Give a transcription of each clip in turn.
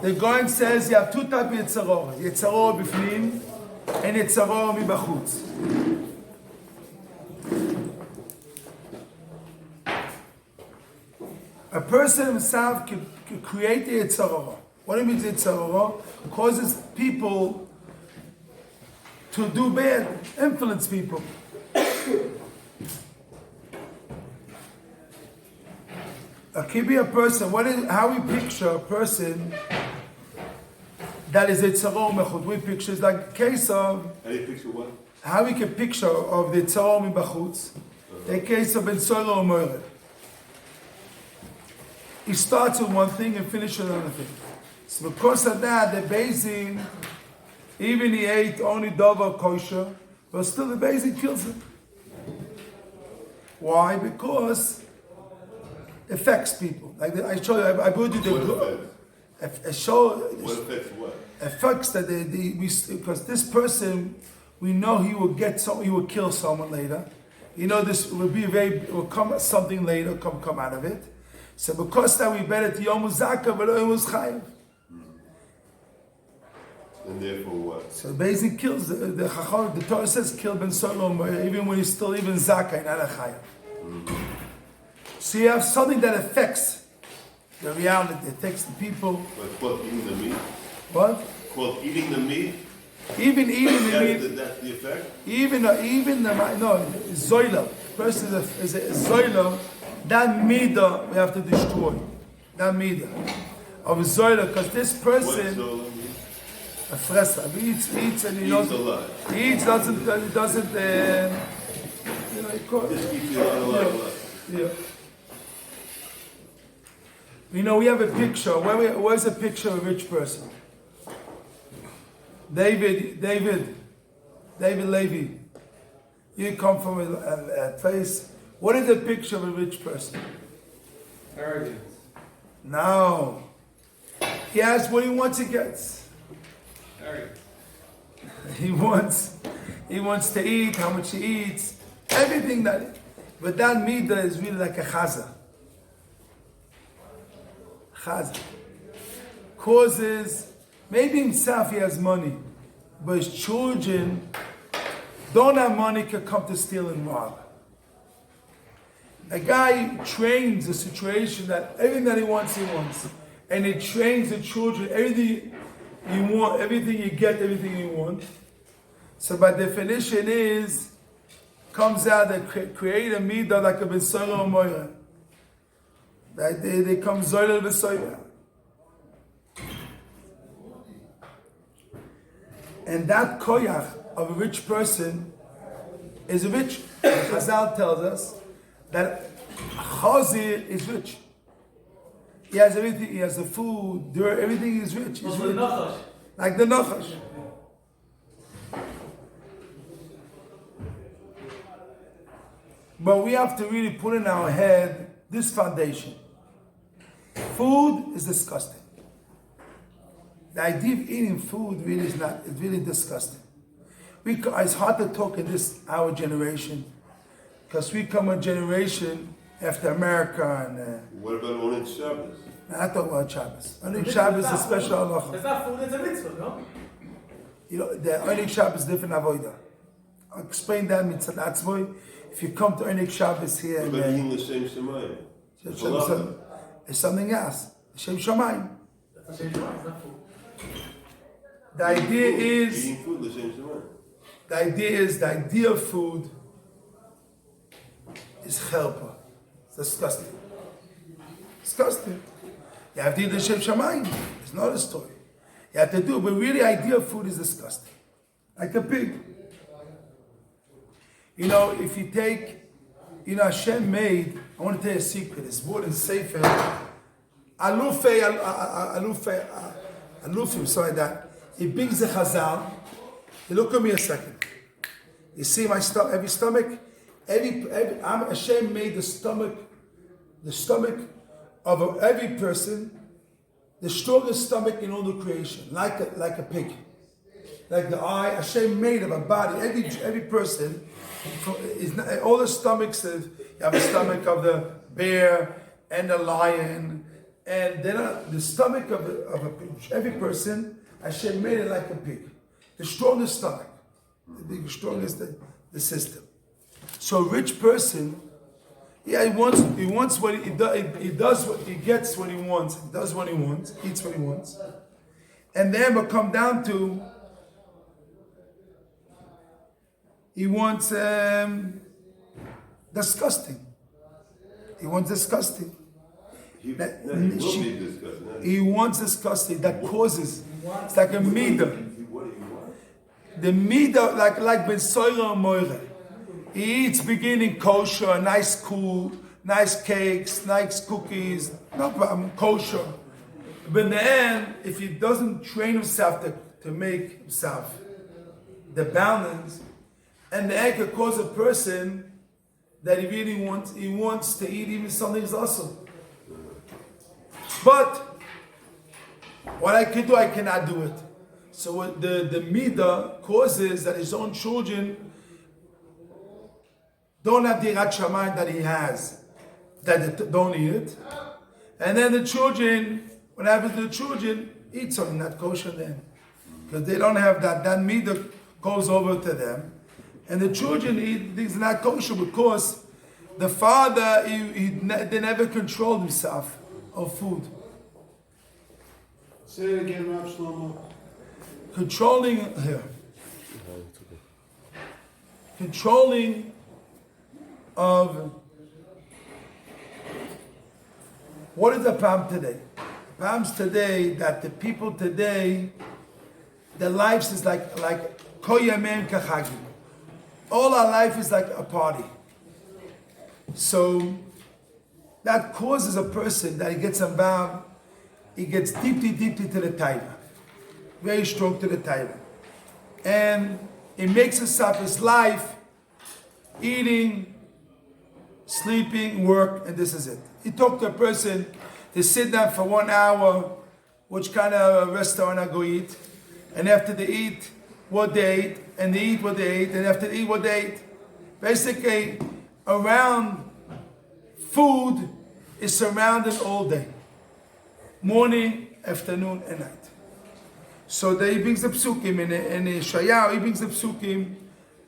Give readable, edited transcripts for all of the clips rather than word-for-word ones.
The Goldstein says you have two types of Yetzeror. Yetzeror b'fnim and Yetzeror mibachutz. A person himself can create the Yetzeror. What do you mean Yetzeror? Causes people to do bad, influence people. Could be a person. How we picture a person that is Yetzeror mechut? We picture is like a case of. How do you picture what? How we can picture of the Yetzeror mibachutz, the case of Ben Solo Moired. He starts with one thing and finishes with another thing. So because of that, the Beis, even he ate only davar kosher, but still the Beis kills him. Why? Because it affects people. Like I show you, I put you the What affects what? Affects that because this person, we know he will kill someone later. You know this will come something later, come out of it. So because that we bet it Yom Zaka, but it was Chayiv. And therefore what? So basically kills the Chacham. The Torah says kill Ben Solom even when he's still even Zaka, not a Chayiv. So you have something that affects the reality, it affects the people. What, called eating the meat? What? Called eating the meat? Even the meat. That's the effect? Even the Zoila. Person is a Zoila. That midah we have to destroy. That midah of Zoila, because this person, a fresa, he eats and he knows. He eats doesn't. He calls. Just eats a lot. Yeah. You know, we have a picture. Where's a picture of a rich person? David Levy. You come from a place. What is the picture of a rich person? Arrogance. No. He asks what he wants, he gets. Arrogance. He wants to eat, how much he eats, everything that. But that midah is really like a chaza. Chaza. Causes, maybe himself he has money, but his children don't have money, can come to steal and rob. A guy trains the situation that everything that he wants, and he trains the children, everything you want, everything you get, everything you want. So by definition comes out that create a midah like a B'Soila or Moira. That they come Zoila B'Soila. And that koyach of a rich person is rich. Chazal tells us that Chazir is rich. He has everything. He has the food, everything is rich. He's rich. Like the Nachash. But we have to really put in our head this foundation. Food is disgusting. The idea of eating food really is not. It's really disgusting. It's hard to talk in our generation. Because we come a generation after America and... What about Oneg Shabbos? I talk about Shabbos. Oneg Shabbos is a special halacha. It's not food, it's a mitzvah, no? You know, the Oneg Shabbos is different avodah. I'll explain that mitzvah. That's why if you come to Oneg Shabbos here... What about eating the same shemayim? It's something else. Shem Shamayim. That's a shem shamayim, it's not food. The idea is... Eating food, the same shemayim. The idea of food is chelpa. It's disgusting. Disgusting. You have to eat the Shem Shamayim. It's not a story. You have to do it, but really, the idea of food is disgusting. Like a pig. You know, if you take, Hashem made, I want to tell you a secret, it's more than Sefer. Alufim, sorry, that. He brings the Chazal. You look at me a second. You see my stomach, every stomach? Hashem made the stomach of every person, the strongest stomach in all the creation, like a pig. Like the eye, Hashem made of a body, every person, all the stomachs, you have a stomach of the bear, and the lion, And then the stomach of every person, Hashem made it like a pig. The strongest stomach, the strongest the system. So a rich person, yeah, he wants what he does what he gets what he wants, he does what he wants, eats what he wants. And then will come down to he wants disgusting. He wants disgusting. He will be disgusting. He wants disgusting that causes. It's like a midah. What do you want? The midah, like ben soira moire. He eats beginning kosher, nice cool, nice cakes, nice cookies, no problem, kosher. But in the end, if he doesn't train himself to make himself the balance, and the egg could cause a person that he wants to eat even something else also. But what I can do, I cannot do it. So what the midah causes that his own children don't have the Yirat Shamayim that he has, that they don't eat it. And then the children, what happens to the children, eat something not kosher then. Because they don't have that midah goes over to them. And the children eat things not kosher because the father, they never controlled himself of food. Say it again, Rav Shlomo. Controlling of what is the problem today? The problem's today that the people today, their lives is like koyamem kachagim. All our life is like a party. So that causes a person that he gets involved, he gets deeply to the taiva. Very strong to the taiva. And it makes his life eating, sleeping, work, and this is it. He talked to a person to sit down for 1 hour, which kind of restaurant I go eat, and after they eat what they ate, and they eat what they ate, and after they eat what they ate. Basically, around food is surrounded all day. Morning, afternoon, and night. So he brings the psukim, in Shayahu, he brings the psukim,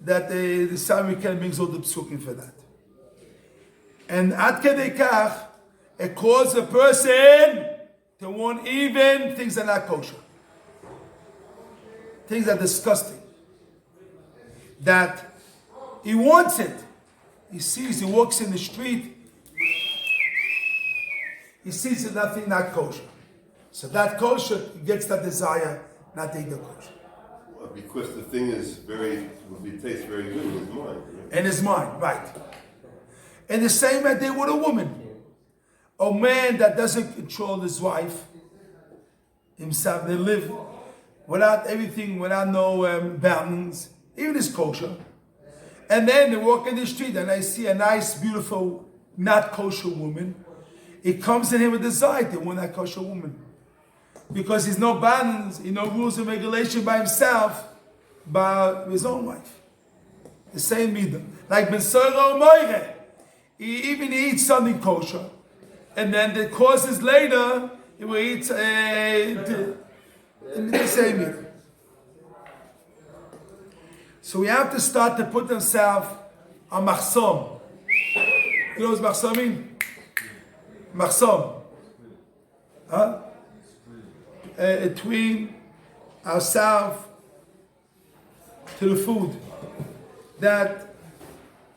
that the Sami Ken brings all the psukim for that. And at kedei kach, it causes a person to want even things that are not kosher. Things that are disgusting. That he wants it. He sees, he walks in the street, he sees it, nothing not kosher. So that kosher gets that desire not to eat the kosher. Well, because the thing is tastes very good in his mind. Right? In his mind, right. And the same idea with a woman. A man that doesn't control his wife, himself, they live without everything, without no boundaries, even his kosher. And then they walk in the street and I see a nice, beautiful, not kosher woman. It comes in him with desire to want that kosher woman. Because he's no boundaries, he no rules and regulation by himself, by his own wife. The same midah. Like Mussar or Moire. He even eats something kosher. And then the causes later, he will eat the same midah. So we have to start to put themselves on machsom. You know what machsom mean? Machsom. Huh? Between ourselves to the food. That,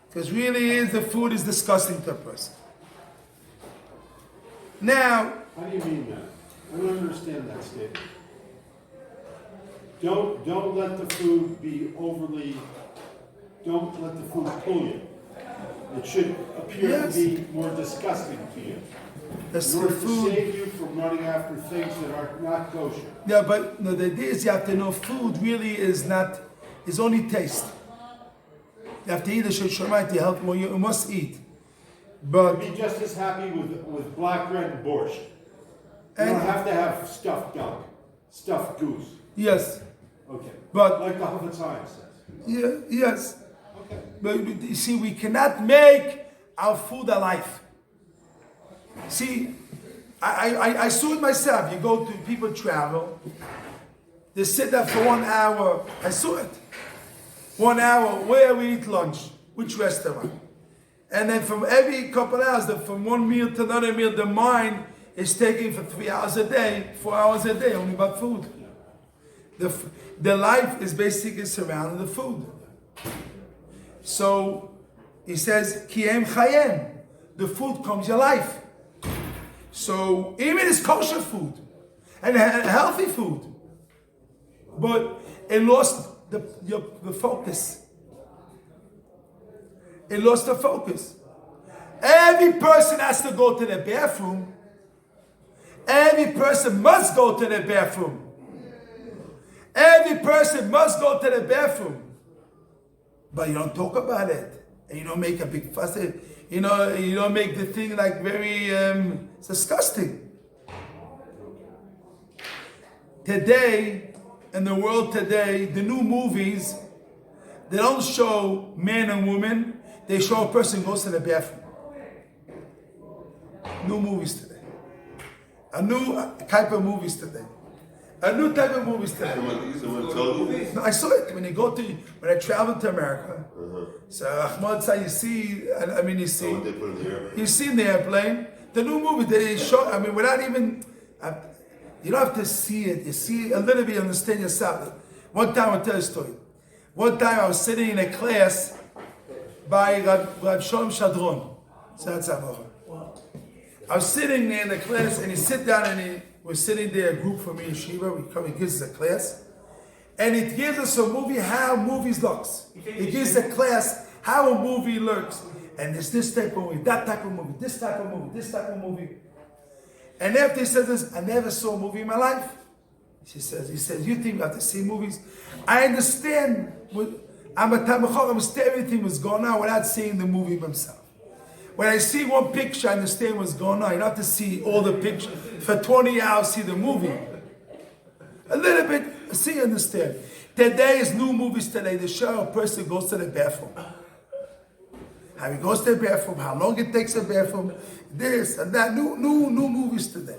because really the food is disgusting to a person. Now, How do you mean that? I don't understand that statement. Don't let the food be overly, don't let the food pull you. It should appear to be more disgusting to you. that's In the order to food. save you from running after things that are not kosher. Yeah, but no, the idea is you have to know food really is only taste. You have to eat the shoshamayim to help. Well, you must eat. But Be just as happy with black bread and borscht. You And- don't have to have stuffed duck, stuffed goose. yes, Okay. But- like the Chofetz Chaim says. yeah, yes. Okay. But you see, we cannot make our food alive. See, I saw it myself. You go to, people travel, they sit there for 1 hour. I saw it. 1 hour, where we eat lunch, which restaurant. And then from every couple of hours, from one meal to another meal, the mind is taking for 3 hours a day, 4 hours a day, only about food. The life is basically surrounding the food. So he says, Kiem Chayem, the food comes your life. So even it's kosher food and healthy food, but it lost the focus. It lost the focus. Every person has to go to the bathroom. Every person must go to the bathroom. Every person must go to the bathroom. But you don't talk about it. And you don't make a big fuss. You don't make the thing like very disgusting. Today, in the world today, the new movies, they don't show man and woman. They show a person goes to the bathroom. New movies today. A new type of movies today. A new type of movies today. Someone told you? No, I saw it when I traveled to America. So Ahmad said, you see, Someone did put it in the airplane. you see in the airplane, the new movie they show, without even, you don't have to see it. You see a little bit, you understand yourself. One time, I'll tell you a story. One time I was sitting in a class by Rabbi Shlomo Shadron. So that's how I was sitting there in the class, and he sit down, and we're sitting there, a group from Yeshiva, he gives us a class, and it gives us a movie, how movies looks. It gives a class how a movie looks. And there's this type of movie, that type of movie, this type of movie, this type of movie. And after he says this, I never saw a movie in my life. He says, you think you have to see movies? I understand, I'm a Tamachor, I understand everything was going on without seeing the movie himself. When I see one picture, I understand what's going on. You don't have to see all the pictures. For 20 hours, see the movie. A little bit, see, understand. Today is new movies today. They show a person goes to the bathroom. How he goes to the bathroom, how long it takes the bathroom, this and that. New movies today.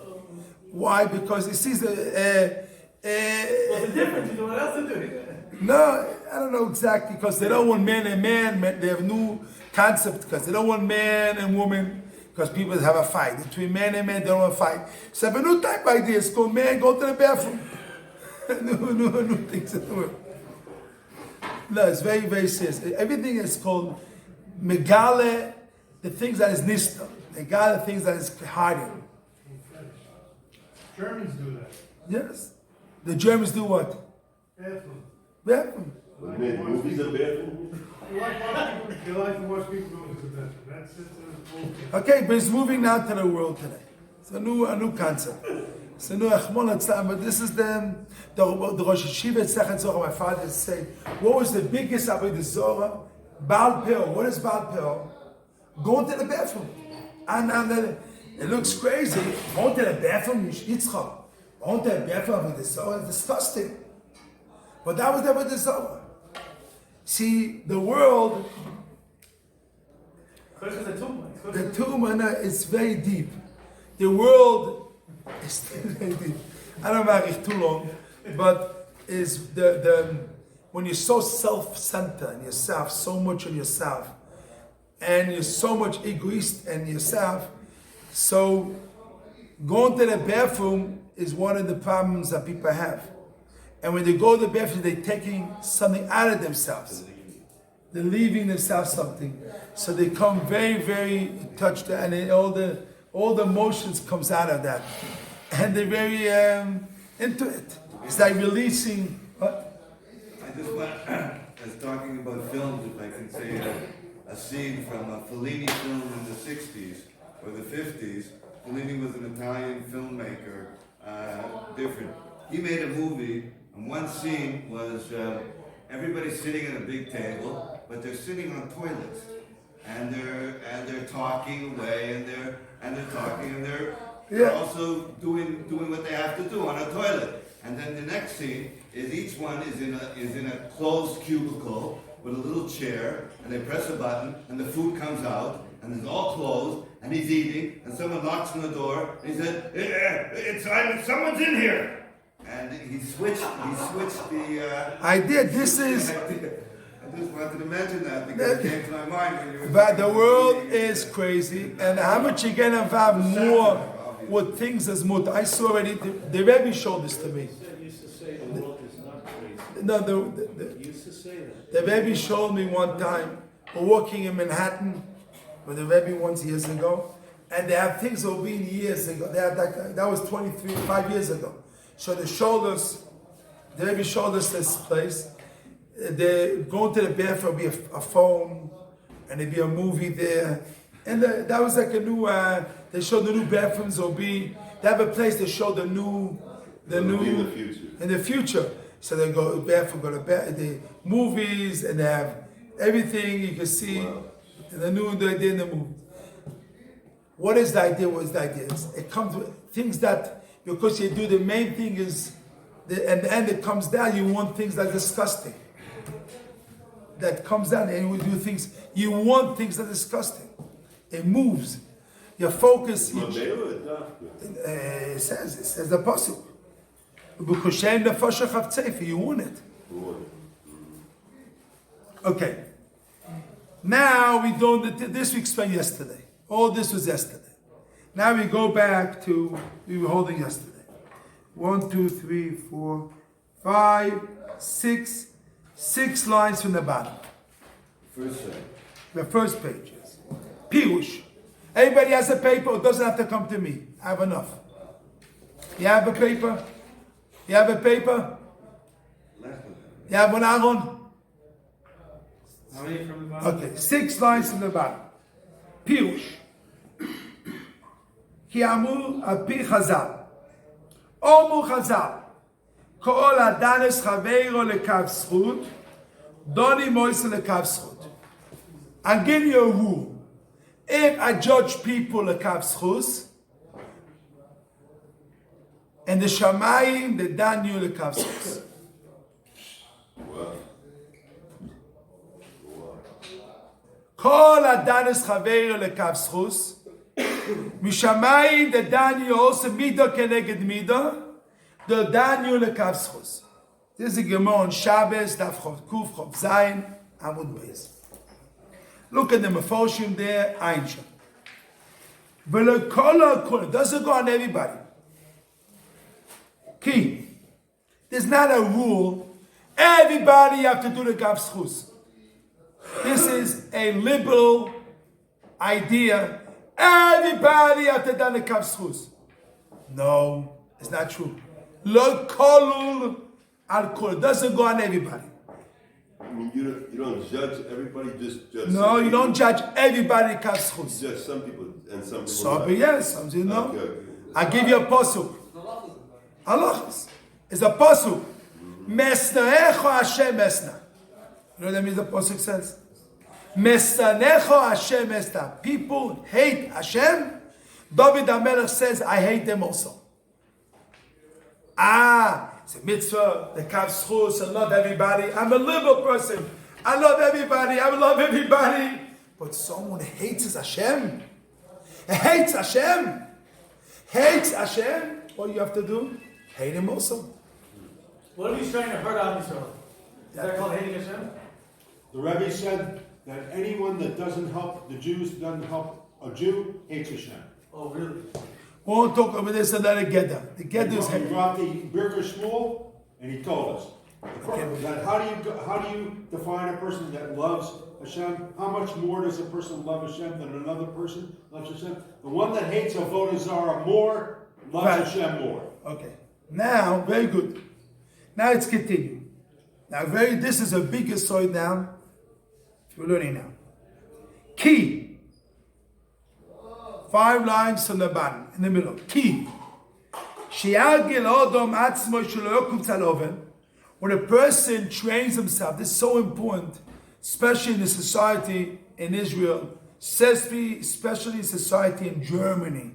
Why? Because he sees What's the difference? You know what else to do? No, I don't know exactly, because they don't want man and man. They have new concept, because they don't want man and woman, because people have a fight. Between man and man, they don't want to fight. So have a new type idea. It's called man, go to the bathroom. new things to do. No, it's very, very serious. Everything is called megale, the things that is nista. Megale, the things that is hiding. Germans do that. Yes. The Germans do what? Bathroom. Bathroom. What, made movies a bathroom? They like to watch people go to the bathroom. That's it. Okay, but it's moving now to the world today. It's a new concept. It's a new Achmon Atzlam, but this is the Rosh Hashiva Tzechet Zohar. My father said, what was the biggest Avodah Zorah? Baal Peor. What is Baal Peor? Go to the bathroom. And it looks crazy. Go to the bathroom, Yitzchak. Go to the bathroom with the Zohar. It's disgusting. But that was the Avodah Zorah. See, the world, the tumah is very deep. The world is very deep. I don't know if too long, but is the when you're so self-centered in yourself, so much in yourself, and you're so much egoist in yourself, so going to the bathroom is one of the problems that people have. And when they go to the bathroom, they're taking something out of themselves. They're leaving themselves something. So they come very, very touched, and then all the emotions comes out of that. And they're very into it. It's like releasing, what? I just want, as talking about films, if I can say a scene from a Fellini film in the 60s or the 50s. Fellini was an Italian filmmaker, different. He made a movie, and one scene was everybody sitting at a big table, but they're sitting on toilets, and they're talking away, and they're talking, and they're also doing what they have to do on a toilet. And then the next scene is each one is in a closed cubicle with a little chair, and they press a button, and the food comes out, and it's all closed, and he's eating, and someone knocks on the door, and he said, someone's in here. And he switched the, I did. This is, I just wanted to mention that because it came to my mind when you were but the talking world about is crazy, and how much you get involved more with things as mut. I saw already, the Rabbi showed this to me. You used to say the world is not crazy. No, You used to say that. the Rabbi showed me one time, we're walking in Manhattan with the Rabbi once years ago, and they have things that were being years ago. They had that was 5 years ago. So they showed us, the Rabbi showed us this place. They go to the bathroom, be a phone, and there'd be a movie there. And that was like a new, they showed the new bathrooms they have a place to show the new, in the future. in the future. So they go to the bathroom, the movies, and they have everything you can see. Wow. And the new idea in the movie. What is the idea? What is the idea? It comes with things that, because you do the main thing is, and the end it comes down, you want things that are disgusting. That comes down and you do things, you want things that are disgusting. It moves. Your focus, it says the apostle. Because you want it. Okay. Now we don't, this we explained yesterday. All this was yesterday. Now we go back to, we were holding yesterday. 1, 2, 3, 4, 5, 6, 6 lines from the bottom. The first page is Pirush. Everybody has a paper, it doesn't have to come to me. I have enough. You have a paper? You have a paper? You have one, Aaron? How many from the bottom? Okay, 6 lines from the bottom. Pirush. Ki amur al pi chazal. Omu chazal. Kol adanes chaveiro lekav zchut. Doni moise lekav zchut. I'll give you a rule. If I judge people lekav zchus, and the shamayim, they dan you lekav zchus. Kol adanes chaveiro lekav zchus. Mishamayim, the Daniel also midah keneged midah, the Daniel lekav zchus. This is a Gemara on Shabbos, Daf Chov Kuf Chov Zayin Amud Beis. Look at the Mefoshim there, Einsha. But it doesn't go on everybody. Key. There's not a rule. Everybody have to do the lekav zchus. This is a liberal idea. Everybody have to do the lekav zchus. No, it's not true. Lo kolul al kol. It doesn't go on everybody. I mean, you don't judge everybody, just judge. No, you don't judge everybody lekav zchus. Judge some people and some people. So, not. but yes, some you know. Okay. I give you a pasuk. Halachas. It's a pasuk. Mesnaecho Hashem mesna. You know what that means? The pasuk says. Mesnaecho Hashem mesna. People hate Hashem. David HaMelech says, I hate them also. It's a mitzvah, the lekav zchus, I love everybody. I'm a liberal person. I love everybody. I love everybody. But someone hates Hashem. Hates Hashem. Hates Hashem. What you have to do? Hate him also. What if he's trying to hurt Am Yisrael? Is that called hating Hashem? The Rebbe said that anyone that doesn't help the Jews, doesn't help a Jew, hates Hashem. Oh, really? We won't talk about this another Gedda. The Gedda is He brought the Birker Shmuel, and he told us that how do you define a person that loves Hashem? How much more does a person love Hashem than another person loves Hashem? The one that hates Avodah Zarah more loves Right. Hashem more. Okay. Now, very good. Now let's continue. Now, this is a bigger side now. We're learning now. Key. 5 lines from the bottom, in the middle. Key. When a person trains himself, this is so important, especially in the society in Israel, especially society in Germany.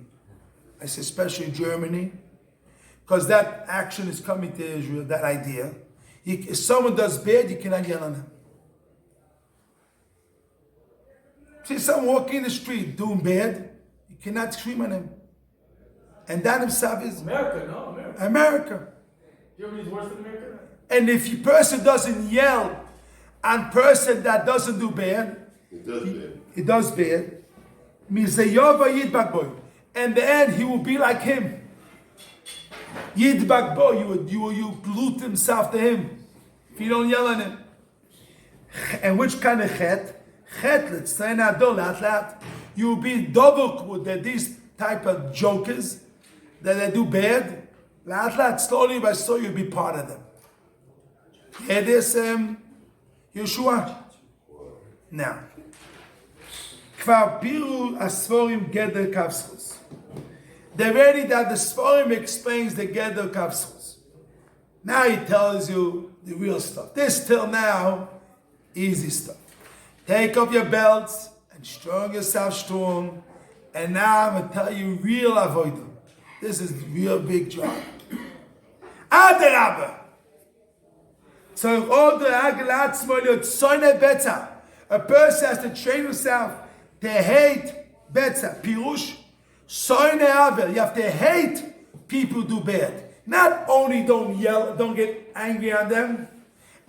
I say especially in Germany, because that action is coming to Israel, that idea. If someone does bad, you cannot yell on them. See someone walking in the street doing bad, cannot scream on him. And that himself is America, no? America. America. Germany's worse than America? And if a person doesn't yell on person that doesn't do bad, It does bad. he does bad. Mizeyova Yidbak boy. In the end, he will be like him. Yidbak boy, you glue himself to him if you don't yell on him. And which kind of chet? Chet, let's say not do lat. You will be double with these type of jokers that they do bad. Lat, slowly by slowly you'll be part of them. Hear this, Yeshua? Now. Kvar piru asforim geder kavschus. They're ready that the Sforim explains the geder kavschus. Now he tells you the real stuff. This till now, easy stuff. Take off your belts and strong yourself strong. And now I'm going to tell you real avodah. This is real big job. Adarabba. So a person has to train himself to hate betza. Pirush, soine aver. You have to hate people who do bad. Not only don't yell, don't get angry on them,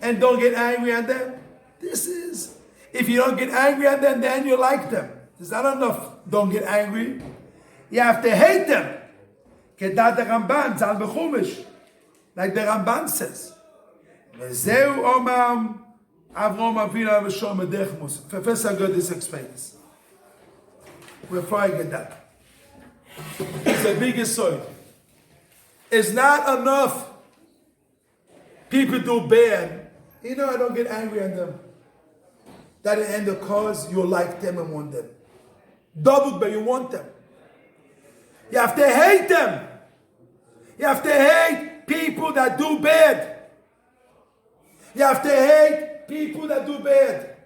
and don't get angry on them. This is, if you don't get angry on them, then you like them. There's not enough, don't get angry. You have to hate them. Kedat the Ramban, Zal Bechumish. Like the Ramban says. Vezeu omam Avrom Avinu Avashom Medech Mussar. Professor Goldstein explains. Before I get that. It's the biggest soil. It's not enough people do bad. I don't get angry on them. That in end the cause, you like them and want them. Double, but you want them. You have to hate them. You have to hate people that do bad. You have to hate people that do bad.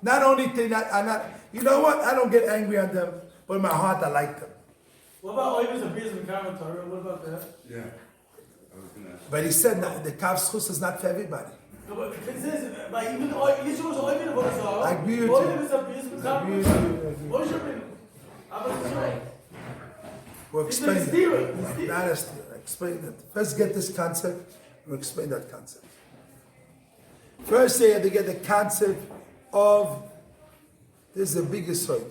Not only thing that I'm not, you know what? I don't get angry at them, but in my heart I like them. What about Oivus and Beers and Torah? What about that? Yeah. I was gonna ask. But he said that the Kav Schus is not for everybody. No, but it says, but even Yeshua's Oivus was a I agree with you. Oivus and Beers and I agree with you. What is your opinion? We'll explain It's it. steer. Not a steer. Explain it. First get this concept, we'll explain that concept. First you have to get the concept of, this is the biggest side.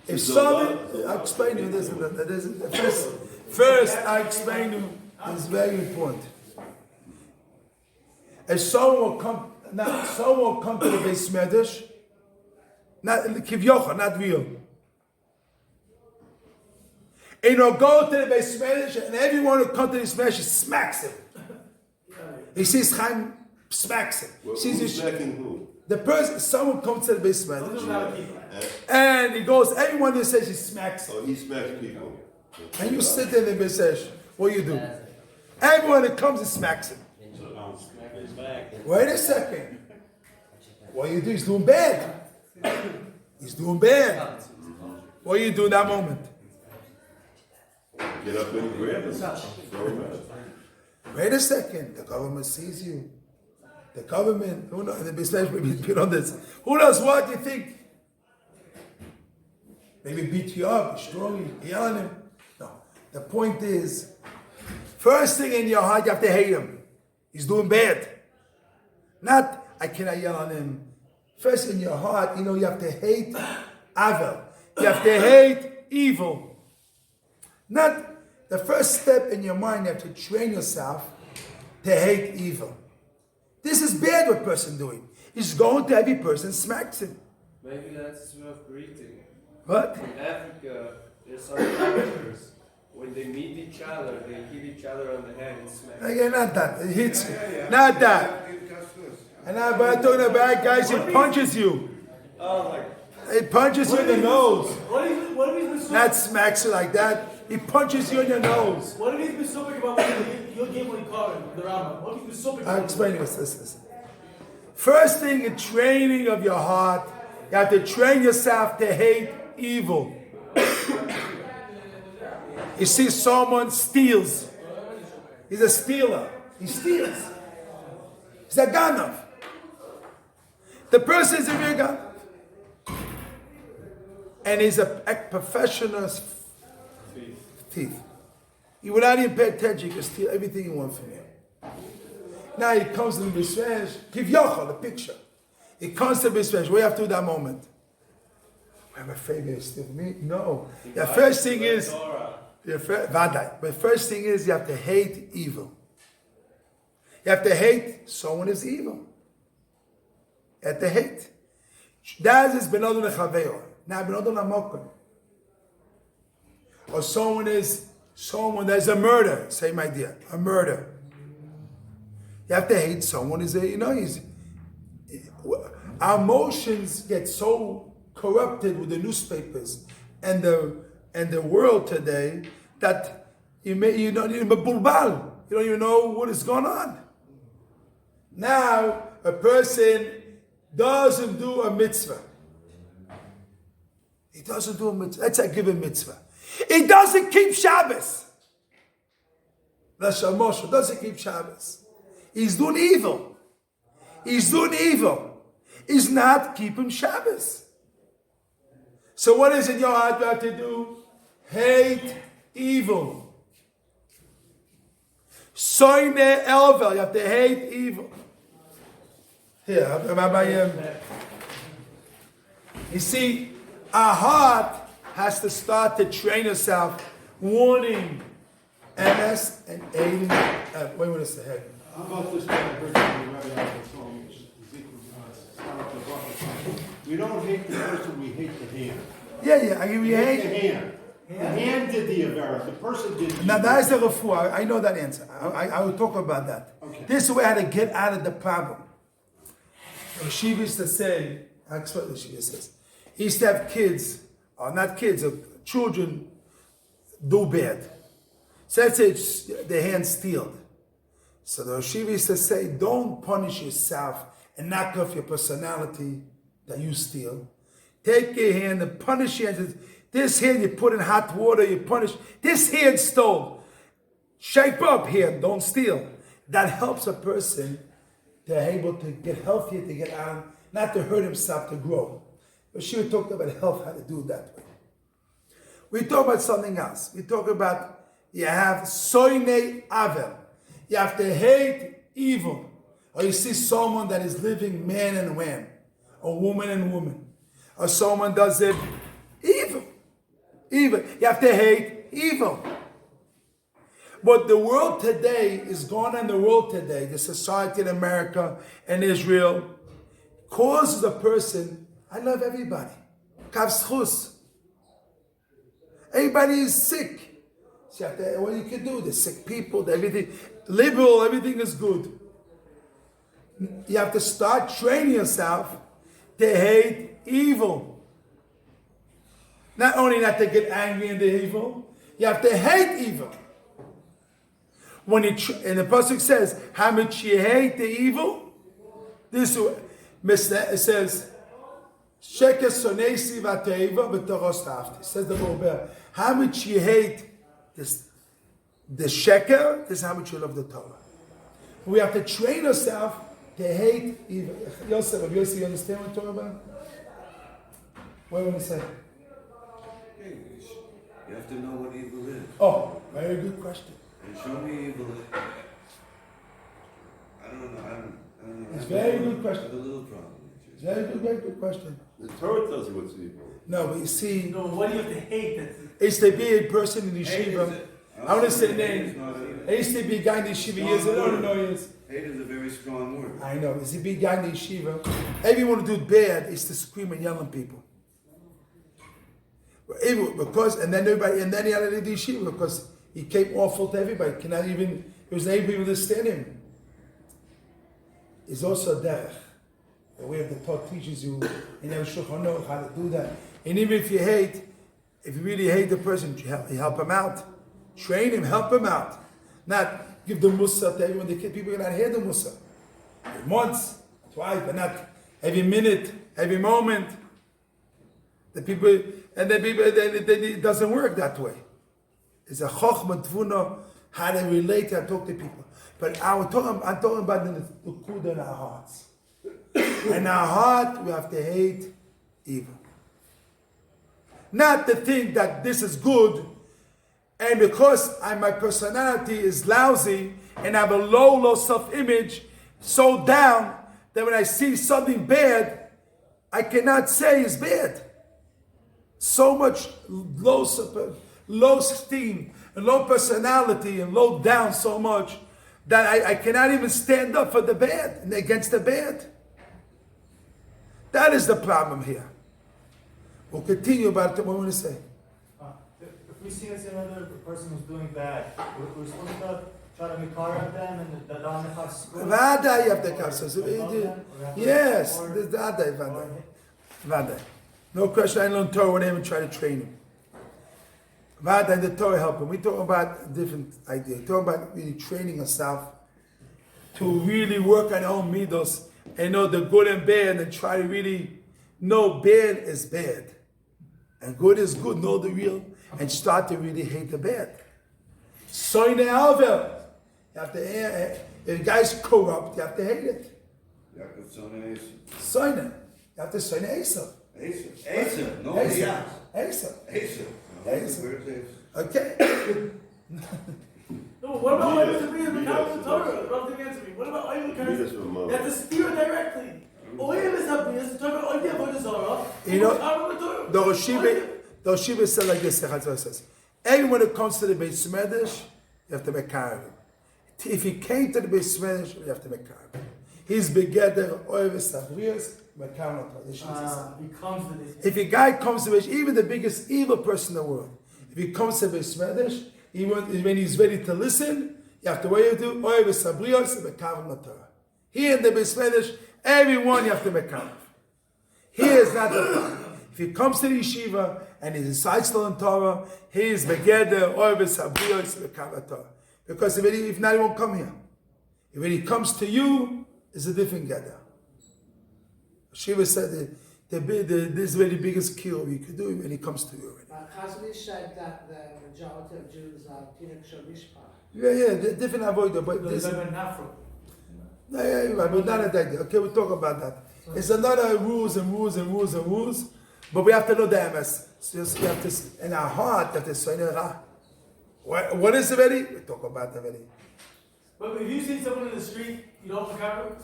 If someone, I'll explain to you this. First I explain to you, this is very important. If someone will come to the Beis Medrash, not kivyocha, not real. And he'll go to the Beis Medrash, and everyone who comes to the Beis Medrash smacks him. He sees Chaim smacks him. Well, Sees who's his, smacking who? the person, someone comes to the Beis Medrash, and he goes, everyone that says he smacks him. Oh, he smacks people. And you sit there in the Beis Medrash, what do you do? Everyone that comes and smacks him. Wait a second. What do you do? He's doing bad. He's doing bad. What do you do in that moment? Get up and grab him. Throw him out. Wait a second. The government sees you. The government, who knows, the business maybe beat on this. Who knows what you think? Maybe beat you up, strong, yell at him. No. The point is, first thing in your heart, you have to hate him. He's doing bad. Not, I cannot yell on him. First in your heart, you have to hate Avel. You have to hate evil. Not the first step in your mind, you have to train yourself to hate evil. This is bad what person doing. He's going to every person, smacks him. Maybe that's way of greeting. What? In Africa, there's some characters. When they meet each other, they hit each other on the head and smack. Again, not that. It hits you. Not that. And I'm talking about guys, he punches you. Oh, like. He punches you in the nose. What if he's Not smacks you like that. He punches you in your nose. What if he's besupik about what you'll give what he called him, the Rambam? What if he's besupik? I'll explain this. Listen. First thing, in training of your heart, you have to train yourself to hate evil. You see someone steals. He's a stealer. He steals. He's a ganav. The person is a real ganav. and he's a professional's teeth. You without even pay attention, you can steal everything you want from him. Now he comes to the Bisresh, give Yochel the picture. He comes to the Bisresh. What do you have to do that moment? I'm afraid you're steal me. No. The first thing is, but first thing is you have to hate evil. You have to hate someone is evil. You have to hate. That is benodon lechaveor. Now benodon lamokon. Or someone there's a murder. Same idea. A murder. You have to hate someone. Our emotions get so corrupted with the newspapers and the world today that you don't even know what is going on. Now a person doesn't do a mitzvah. He doesn't do a mitzvah. That's a given mitzvah. He doesn't keep Shabbos. Moshe doesn't keep Shabbos. He's doing evil. He's not keeping Shabbos. So what is it your heart got to do? Hate evil. Soine elvel. You have to hate evil. Here, Rabbi. You see, our heart has to start to train itself, warning MS and aiding. Wait a second. How about this one? We don't hate the person, we hate the hand. Yeah. We We hate hate. the hand. The hand did the avera. The person did the Now that is the refuah. I know that answer. I will talk about that. Okay. This is the way how to get out of the problem. Shiva used to say, I explain what Shiva says. He used to have kids, or not kids, children do bad. So let's say the hand stealed. So the Shiva used to say, don't punish yourself and knock off your personality that you steal. Take your hand and punish your hand. This hand you put in hot water, you punish. This hand stole. Shape up here, don't steal. That helps a person to be able to get healthier, to get out, not to hurt himself, to grow. But she talked about health, how to do it that way. We talk about something else. We talk about you have soine avel. You have to hate evil. Or you see someone that is living man and man, or woman and woman, or someone does it evil. Evil. You have to hate evil. But the world today is going on. The world today, the society in America and Israel, causes a person. I love everybody. Kavschus. Everybody is sick. So what you can do? The sick people, everything liberal, everything is good. You have to start training yourself to hate evil. Not only not to get angry in the evil, you have to hate evil. When and the pasuk says, how much you hate the evil, this it says, Sheker sonesi v'teiva v'toros tafti. Says the Rabbi, how much you hate this, the sheker, this is how much you love the Torah. We have to train ourselves to hate evil. Yosef, you understand what I'm talking about? What do you want to say? You have to know what evil is. Oh, very good question. And show me evil. I don't know. It's a very good question. I have a little problem. It's very good question. The Torah tells you what's evil. No, but you see, No, what do you have to hate? it's to be a person in yeshiva. I want to say name. I used to be a guy in the yeshiva years ago. I don't know years. Hate is a very strong word. I know. It's a big guy in the yeshiva. Everyone who do bad is to scream and yell at people. Because and then he had to leave the yeshiva because he came awful to everybody. It was not even able to stand him. It's also derech. The way of the Torah teaches you in every Shulchan Aruch how to do that. And even if you really hate the person, you help him out. Train him, help him out. Not give the Mussar to everyone. People cannot hear the Mussar. Once, twice, but not every minute, every moment. It doesn't work that way. It's a chokhmah tvuna, how to relate, how to talk to people. But I'm talking about the kud in our hearts. In our heart, we have to hate evil. Not to think that this is good, and because my personality is lousy and I have a low self-image, so down that when I see something bad, I cannot say it's bad. So much low esteem and low personality and low down so much that I cannot even stand up for the bad and against the bad. That is the problem here. We'll continue about what we want to say. If we see another person who's doing bad, we're supposed to try to make Hara at them and the Danachas. Vada, you have the kassos. Yes, the Vada. No question. I learned Torah when I even try to train him. Vada and the Torah help him. We talk about a different idea. We talk about really training yourself to really work on our own midos and know the good and bad and try to really know bad is bad and good is good. Know the real and start to really hate the bad. Soine Alvel. You have to, if a guy's corrupt, you have to hate it. Soine. You have to soine Esav. Esav, no Esav. Esav. Esav. Okay. No, what about Oil to be in the Torah? Don't answer me. What about Oil because you have to steer it directly. Oil is up here, so talk about Oil for the Torah. You know, the Roshiba said like this, says, everyone who comes to the Beis Medrash, you have to make Karen. If he came to the Beis Medrash, you have to make Karen. He's begeder, Oil Sabrias, Mekaren. If a guy comes to Beis, even the biggest evil person in the world, if he comes to Beis Medrash, when he's ready to listen, you have to what you do, Oil Sabrias, Mekaren Torah. Here in the Beis Medrash, everyone you have to make Karen. Here is not the problem. If he comes to the yeshiva and he decides to learn Torah, he is begeder, Oives, Abriyos, Mekaren Torah. Because if not, he won't come here. When he comes to you, it's a different gather. Shiva said this is the biggest kill you could do when he comes to you. Chazali said that the majority of Jews are Tinuk Mishpach. Yeah, different avoider, but this. But not a idea. Okay, we'll talk about that. It's another rules, but we have to know the MS. So you have to, in our heart, that is so what is the very? We talk about the very. But if you see someone in the street, you don't have a camera?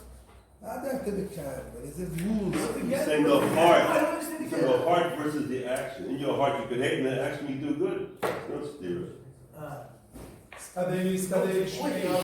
Not that to be kind, but it's rules. You're saying the heart. The heart versus the action. In your heart, you can hate, and the action you do good. Don't steer it. Study,